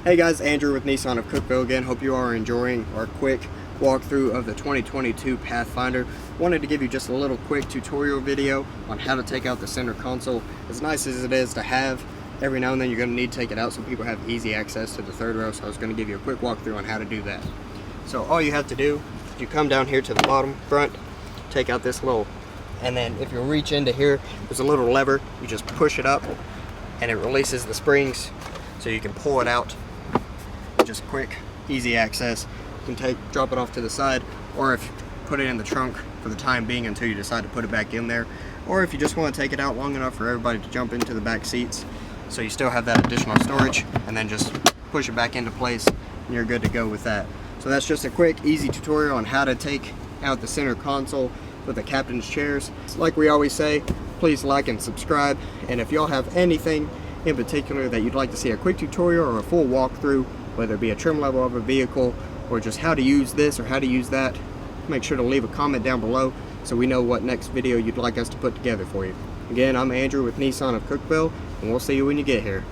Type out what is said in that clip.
Hey guys, Andrew with Nissan of Cookeville again. Hope you are enjoying our quick walkthrough of the 2022 Pathfinder. Wanted to give you just a little quick tutorial video on how to take out the center console. As nice as it is to have, every now and then you're going to need to take it out so people have easy access to the third row. So I was going to give you a quick walkthrough on how to do that. So all you have to do, you come down here to the bottom front, take out this little, and then if you reach into here, there's a little lever. You just push it up and it releases the springs so you can pull it out. Just quick, easy access. You can drop it off to the side, or if you put it in the trunk for the time being until you decide to put it back in there, or if you just want to take it out long enough for everybody to jump into the back seats so you still have that additional storage, and then just push it back into place and you're good to go with that. So that's just a quick, easy tutorial on how to take out the center console with the captain's chairs. Like we always say, please like and subscribe, and if y'all have anything in particular that you'd like to see a quick tutorial or a full walkthrough, whether it be a trim level of a vehicle or just how to use this or how to use that, make sure to leave a comment down below so we know what next video you'd like us to put together for you. Again, I'm Andrew with Nissan of Cookeville, and we'll see you when you get here.